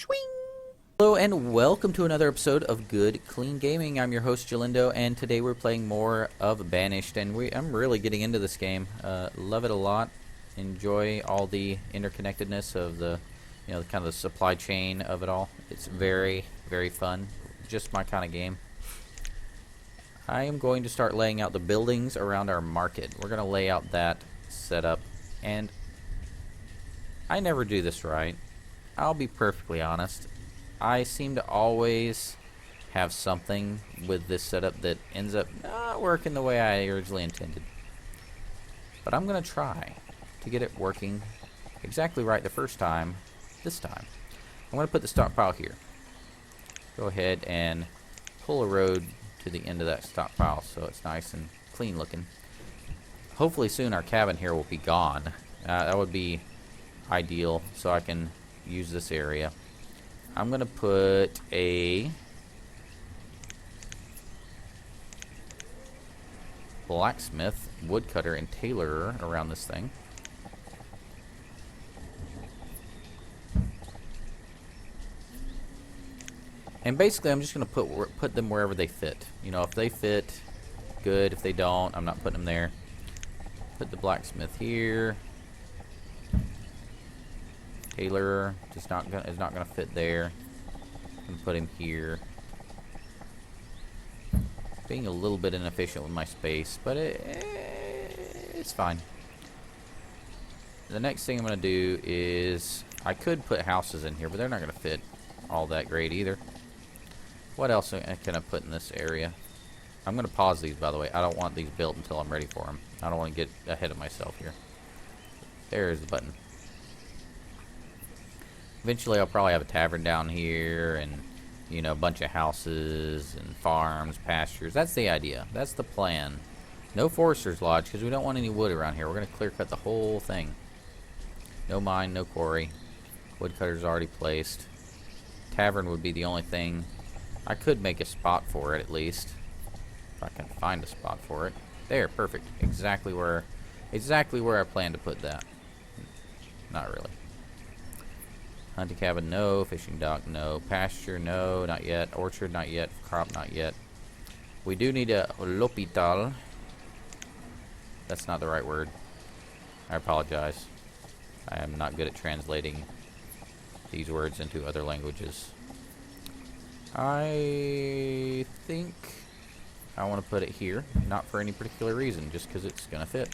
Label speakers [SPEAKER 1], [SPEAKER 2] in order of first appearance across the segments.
[SPEAKER 1] Swing! Hello and welcome to another episode of Good Clean Gaming. I'm your host Jalindo, and today we're playing more of Banished, and I'm really getting into this game. Love it a lot. Enjoy all the interconnectedness of the, kind of the supply chain of it all. It's very, very fun. Just my kind of game. I am going to start laying out the buildings around our market. We're going to lay out that setup, and I never do this right. I'll be perfectly honest. I seem to always have something with this setup that ends up not working the way I originally intended. But I'm going to try to get it working exactly right the first time, this time. I'm going to put the stockpile here. Go ahead and pull a road to the end of that stockpile so it's nice and clean looking. Hopefully soon our cabin here will be gone. That would be ideal so I can use this area. I'm going to put a blacksmith, woodcutter, and tailorer around this thing. And basically I'm just going to put them wherever they fit. If they fit, good. If they don't, I'm not putting them there. Put the blacksmith here. Tailor is not gonna fit there. I'm gonna put him here. Being a little bit inefficient with my space, but it's fine. The next thing I'm gonna do is I could put houses in here, but they're not gonna fit all that great either. What else can I put in this area? I'm gonna pause these, by the way. I don't want these built until I'm ready for them. I don't want to get ahead of myself here. There's the button. Eventually I'll probably have a tavern down here and, a bunch of houses and farms, pastures. That's the idea. That's the plan. No forester's lodge because we don't want any wood around here. We're going to clear cut the whole thing. No mine, no quarry. Woodcutter's already placed. Tavern would be the only thing. I could make a spot for it at least. If I can find a spot for it. There, perfect. Exactly where I plan to put that. Not really. Hunting cabin, no. Fishing dock, no. Pasture, no. Not yet. Orchard, not yet. Crop, not yet. We do need a l'hôpital. That's not the right word. I apologize. I am not good at translating these words into other languages. I think I want to put it here. Not for any particular reason, just because it's going to fit.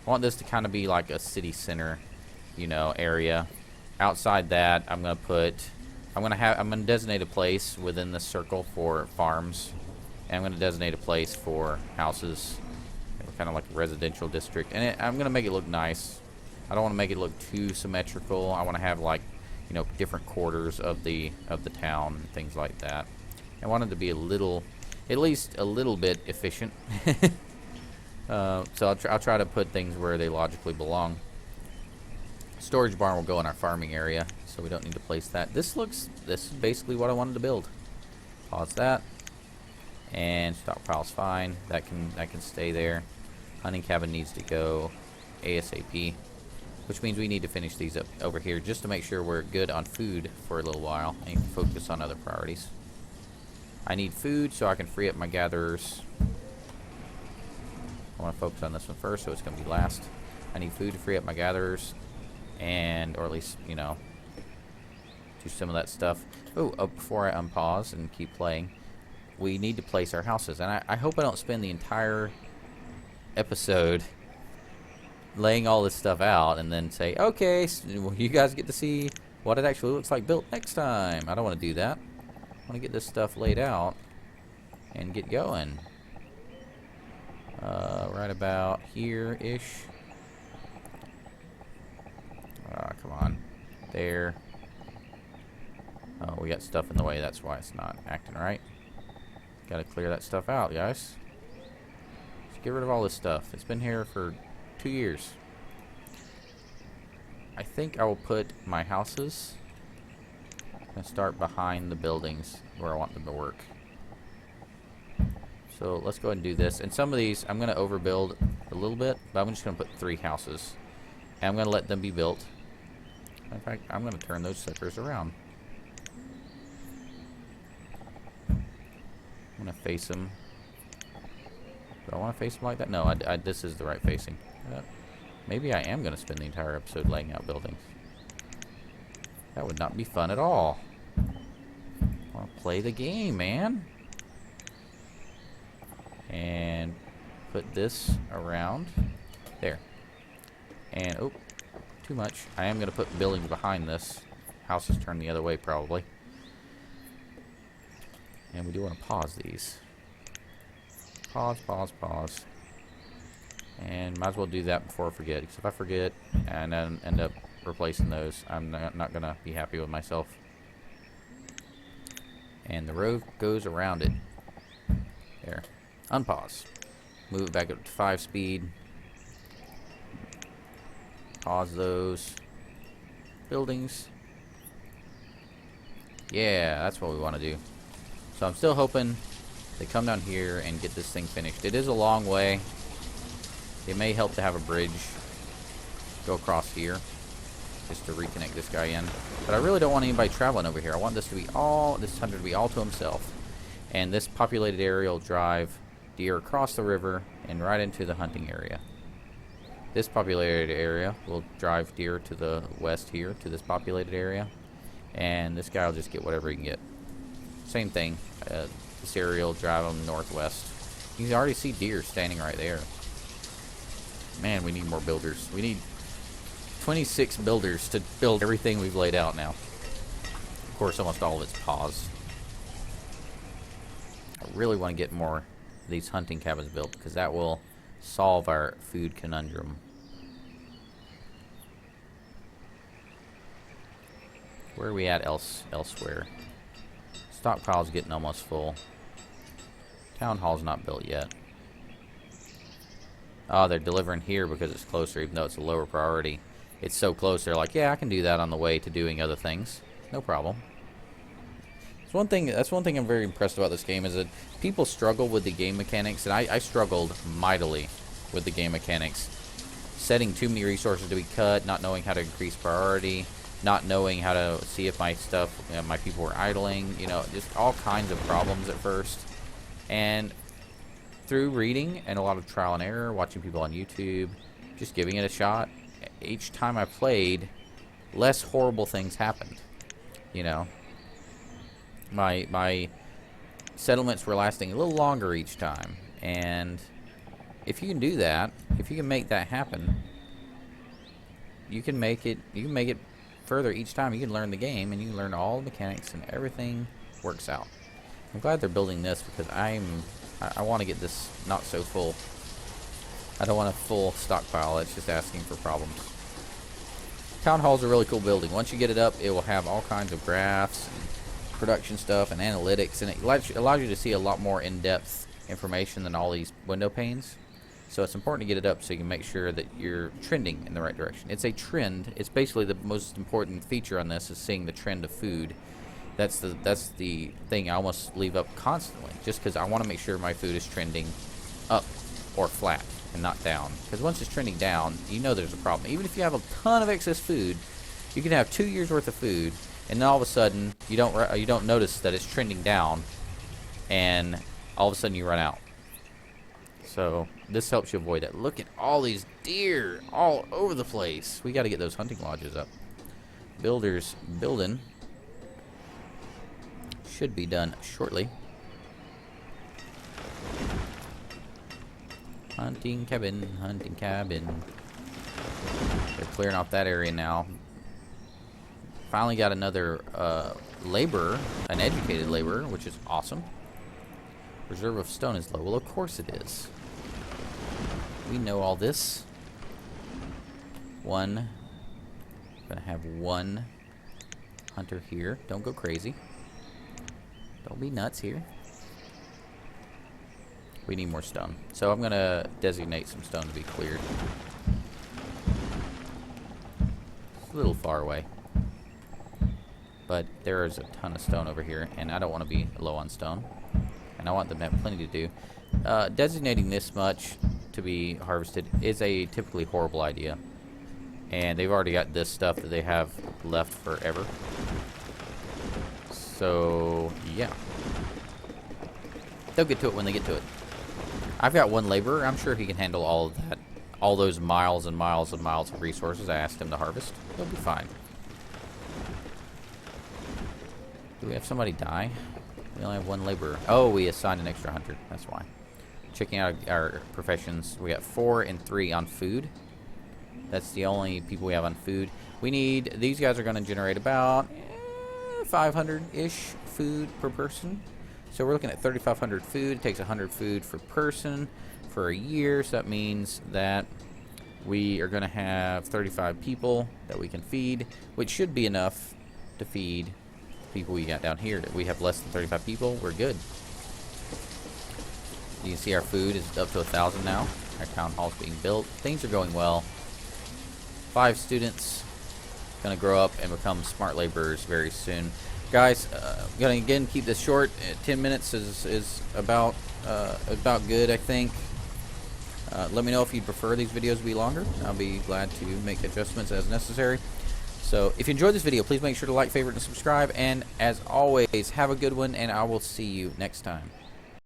[SPEAKER 1] I want this to kind of be like a city center, area. Outside that, I'm gonna designate a place within the circle for farms, and I'm gonna designate a place for houses, kind of like a residential district. And I'm gonna make it look nice. I don't want to make it look too symmetrical. I want to have different quarters of the town and things like that. I want it to be at least a little bit efficient. So I'll try to put things where they logically belong. Storage barn will go in our farming area, so we don't need to place that. This is basically what I wanted to build. Pause that. And stockpile's fine. That can stay there. Hunting cabin needs to go ASAP, which means we need to finish these up over here just to make sure we're good on food for a little while and focus on other priorities. I need food so I can free up my gatherers. I want to focus on this one first, so it's going to be last. I need food to free up my gatherers. Or at least, do some of that stuff. Before I unpause and keep playing, we need to place our houses. And I hope I don't spend the entire episode laying all this stuff out and then say, okay, so you guys get to see what it actually looks like built next time. I don't want to do that. I want to get this stuff laid out and get going. Right about here-ish. Come on. There. Oh, we got stuff in the way. That's why it's not acting right. Gotta clear that stuff out, guys. Just get rid of all this stuff. It's been here for 2 years. I think I will put my houses and start behind the buildings where I want them to work. So let's go ahead and do this. And some of these, I'm going to overbuild a little bit, but I'm just going to put 3 houses. And I'm going to let them be built. In fact, I'm going to turn those suckers around. I'm going to face them. Do I want to face them like that? No, this is the right facing. Maybe I am going to spend the entire episode laying out buildings. That would not be fun at all. I want to play the game, man. And put this around there. And, oh, too much. I am going to put buildings behind this. House is turned the other way, probably. And we do want to pause these. Pause, pause, pause. And might as well do that before I forget. Because if I forget and then end up replacing those, I'm not going to be happy with myself. And the road goes around it. There. Unpause. Move it back up to 5 speed. Pause those. Buildings. Yeah, that's what we want to do. So I'm still hoping they come down here and get this thing finished. It is a long way. It may help to have a bridge go across here just to reconnect this guy in. But I really don't want anybody traveling over here. I want this hunter to be all to himself. And this populated area will drive deer across the river and right into the hunting area. This populated area will drive deer to the west here, to this populated area. And this guy will just get whatever he can get. Same thing. This area will drive them northwest. You can already see deer standing right there. Man, we need more builders. We need 26 builders to build everything we've laid out now. Of course, almost all of it's paused. I really want to get more of these hunting cabins built because that will solve our food conundrum. Where are we at elsewhere? Stockpile's getting almost full. Town hall's not built yet. Oh, they're delivering here because it's closer, even though it's a lower priority. It's so close, they're like, yeah, I can do that on the way to doing other things. No problem. That's one thing I'm very impressed about this game is that people struggle with the game mechanics, and I struggled mightily with the game mechanics. Setting too many resources to be cut, not knowing how to increase priority, not knowing how to see if my stuff, my people were idling, just all kinds of problems at first. And through reading and a lot of trial and error, watching people on YouTube, just giving it a shot, each time I played, less horrible things happened. My settlements were lasting a little longer each time. And if you can do that, if you can make that happen, you can make it further each time. You can learn the game and you can learn all the mechanics and everything works out. I'm glad they're building this because I want to get this not so full. I don't want a full stockpile. It's just asking for problems. Town Hall's a really cool building. Once you get it up, it will have all kinds of graphs and production stuff and analytics, and it allows you to see a lot more in-depth information than all these window panes. So it's important to get it up so you can make sure that you're trending in the right direction. It's a trend. It's basically the most important feature on this is seeing the trend of food. That's the thing I almost leave up constantly, just because I want to make sure my food is trending up or flat and not down. Because once it's trending down, there's a problem. Even if you have a ton of excess food, you can have 2 years worth of food, and then all of a sudden you don't notice that it's trending down, and all of a sudden you run out. So this helps you avoid that. Look at all these deer all over the place. We got to get those hunting lodges up. Builders building. Should be done shortly. Hunting cabin, hunting cabin. They're clearing off that area now. Finally got another laborer, an educated laborer, which is awesome. Reserve of stone is low. Well, of course it is. We know all this. Gonna have one hunter here. Don't go crazy. Don't be nuts here. We need more stone. So I'm going to designate some stone to be cleared. It's a little far away. But there is a ton of stone over here, and I don't want to be low on stone. And I want them to have plenty to do. Designating this much to be harvested is a typically horrible idea. And they've already got this stuff that they have left forever. So, yeah. They'll get to it when they get to it. I've got one laborer. I'm sure he can handle all of that. All those miles and miles and miles of resources I asked him to harvest. He'll be fine. Do we have somebody die? We only have one laborer. Oh, we assigned an extra hunter. That's why. Checking out our professions. We got 4 and 3 on food. That's the only people we have on food. We need... These guys are going to generate about 500-ish food per person. So we're looking at 3,500 food. It takes 100 food per person for a year. So that means that we are going to have 35 people that we can feed, which should be enough to feed people we got down here. If we have less than 35 people, we're good. You can see our food is up to 1,000 now. Our town hall's being built. Things are going well. 5 students gonna grow up and become smart laborers very soon. Guys, gonna again keep this short. 10 minutes is about good, I think. Let me know if you prefer these videos to be longer. I'll be glad to make adjustments as necessary. So if you enjoyed this video, please make sure to like, favorite, and subscribe. And as always, have a good one, and I will see you next time.